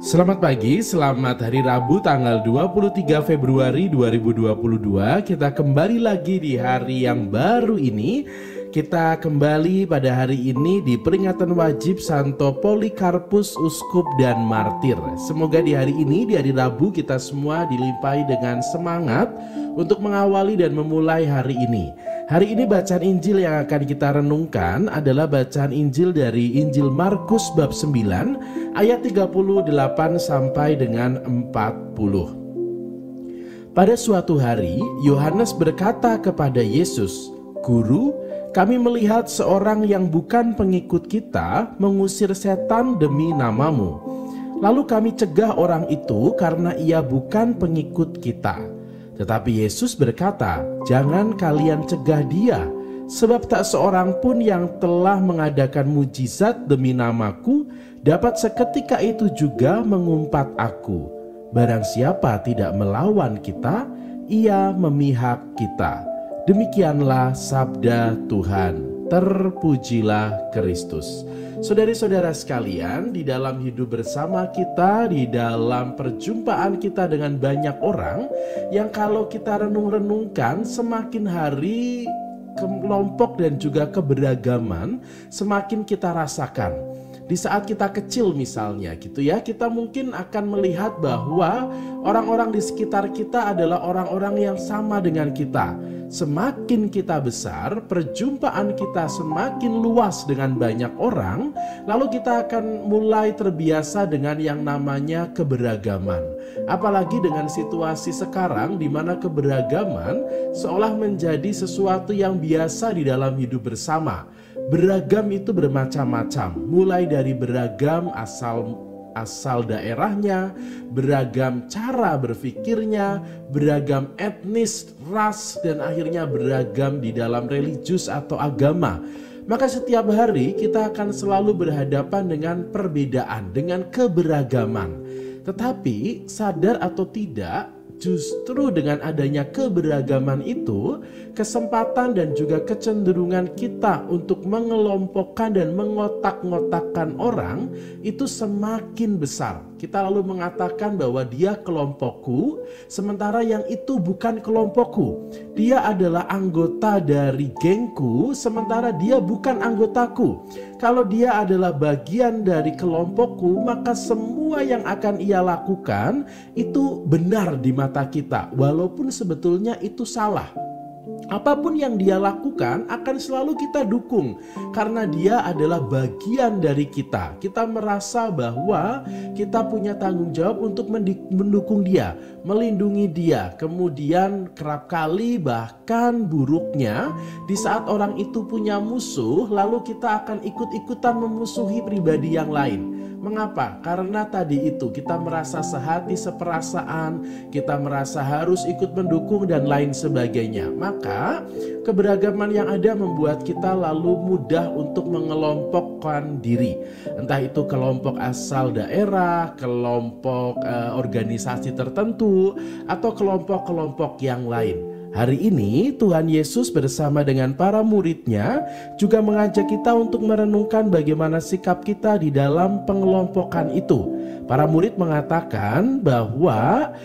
Selamat pagi, selamat hari Rabu tanggal 23 Februari 2022. Kita kembali lagi di hari yang baru ini. Kita kembali pada hari ini di peringatan wajib Santo Polikarpus, Uskup dan Martir. Semoga di hari ini, di hari Rabu, kita semua dilimpahi dengan semangat untuk mengawali dan memulai hari ini. Hari ini bacaan Injil yang akan kita renungkan adalah bacaan Injil dari Injil Markus bab 9 ayat 38 sampai dengan 40. Pada suatu hari Yohanes berkata kepada Yesus, "Guru, kami melihat seorang yang bukan pengikut kita mengusir setan demi namamu. Lalu kami cegah orang itu karena ia bukan pengikut kita." Tetapi Yesus berkata, "Jangan kalian cegah dia, sebab tak seorang pun yang telah mengadakan mujizat demi namaku dapat seketika itu juga mengumpat aku. Barang siapa tidak melawan kita, ia memihak kita." Demikianlah sabda Tuhan. Terpujilah Kristus. Saudari-saudara sekalian, di dalam hidup bersama kita, di dalam perjumpaan kita dengan banyak orang yang kalau kita renung-renungkan, semakin hari kelompok dan juga keberagaman semakin kita rasakan. Di saat kita kecil misalnya gitu ya, kita mungkin akan melihat bahwa orang-orang di sekitar kita adalah orang-orang yang sama dengan kita. Semakin kita besar, perjumpaan kita semakin luas dengan banyak orang, lalu kita akan mulai terbiasa dengan yang namanya keberagaman. Apalagi dengan situasi sekarang di mana keberagaman seolah menjadi sesuatu yang biasa di dalam hidup bersama. Beragam itu bermacam-macam, mulai dari beragam asal daerahnya, beragam cara berpikirnya, beragam etnis, ras, dan akhirnya beragam di dalam religius atau agama. Maka setiap hari kita akan selalu berhadapan dengan perbedaan, dengan keberagaman. Tetapi sadar atau tidak, justru dengan adanya keberagaman itu, kesempatan dan juga kecenderungan kita untuk mengelompokkan dan mengotak-ngotakkan orang itu semakin besar. Kita lalu mengatakan bahwa dia kelompokku, sementara yang itu bukan kelompokku. Dia adalah anggota dari gengku, sementara dia bukan anggotaku. Kalau dia adalah bagian dari kelompokku, maka semua yang akan ia lakukan itu benar di mata kita, walaupun sebetulnya itu salah. Apapun yang dia lakukan akan selalu kita dukung karena dia adalah bagian dari kita. Kita merasa bahwa kita punya tanggung jawab untuk mendukung dia, melindungi dia. Kemudian kerap kali bahkan buruknya di saat orang itu punya musuh, lalu kita akan ikut-ikutan memusuhi pribadi yang lain. Mengapa? Karena tadi itu kita merasa sehati seperasaan, kita merasa harus ikut mendukung dan lain sebagainya. Maka keberagaman yang ada membuat kita lalu mudah untuk mengelompokkan diri. Entah itu kelompok asal daerah, kelompok organisasi tertentu, atau kelompok-kelompok yang lain. Hari ini Tuhan Yesus bersama dengan para muridnya juga mengajak kita untuk merenungkan bagaimana sikap kita di dalam pengelompokan itu. Para murid mengatakan bahwa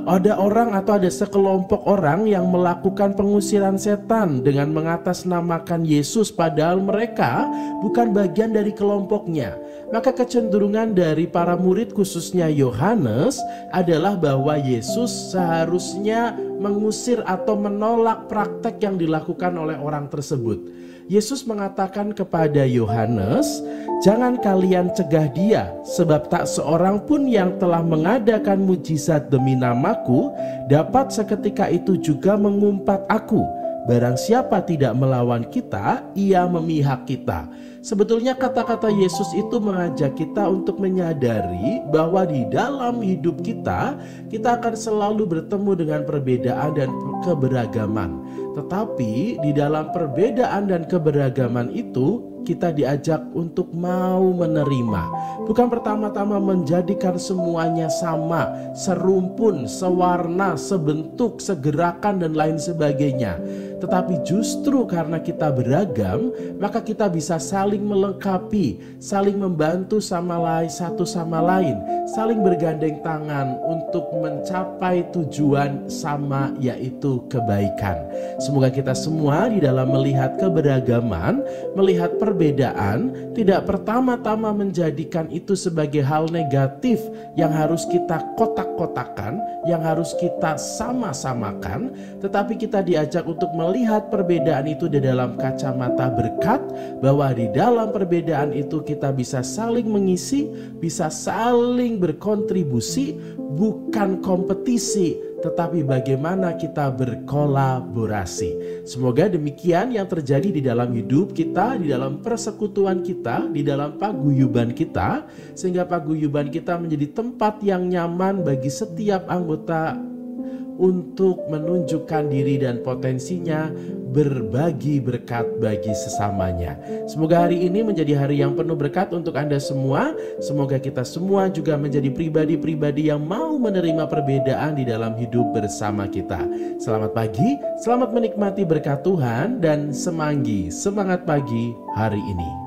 ada orang atau ada sekelompok orang yang melakukan pengusiran setan dengan mengatasnamakan Yesus, padahal mereka bukan bagian dari kelompoknya. Maka kecenderungan dari para murid khususnya Yohanes adalah bahwa Yesus seharusnya mengusir atau menolak praktek yang dilakukan oleh orang tersebut. Yesus mengatakan kepada Yohanes, "Jangan kalian cegah dia, sebab tak seorang pun yang telah mengadakan mujizat demi namaku dapat seketika itu juga mengumpat aku. Barang siapa tidak melawan kita, ia memihak kita." Sebetulnya kata-kata Yesus itu mengajak kita untuk menyadari bahwa di dalam hidup kita akan selalu bertemu dengan perbedaan dan keberagaman. Tetapi di dalam perbedaan dan keberagaman itu kita diajak untuk mau menerima. Bukan pertama-tama menjadikan semuanya sama, serumpun, sewarna, sebentuk, segerakan dan lain sebagainya. Tetapi justru karena kita beragam, maka kita bisa saling melengkapi, saling membantu satu sama lain, saling bergandeng tangan untuk mencapai tujuan sama, yaitu kebaikan. Semoga kita semua di dalam melihat keberagaman, melihat perbedaan, tidak pertama-tama menjadikan itu sebagai hal negatif yang harus kita kotak-kotakan, yang harus kita sama-samakan, tetapi kita diajak untuk melihat perbedaan itu di dalam kacamata berkat, bahwa di dalam perbedaan itu kita bisa saling mengisi, bisa saling berkontribusi, bukan kompetisi, tetapi bagaimana kita berkolaborasi. Semoga demikian yang terjadi di dalam hidup kita, di dalam persekutuan kita, di dalam paguyuban kita, sehingga paguyuban kita menjadi tempat yang nyaman bagi setiap anggota untuk menunjukkan diri dan potensinya, berbagi berkat bagi sesamanya. Semoga hari ini menjadi hari yang penuh berkat untuk Anda semua. Semoga kita semua juga menjadi pribadi-pribadi yang mau menerima perbedaan di dalam hidup bersama kita. Selamat pagi, selamat menikmati berkat Tuhan, dan semanggi, semangat pagi hari ini.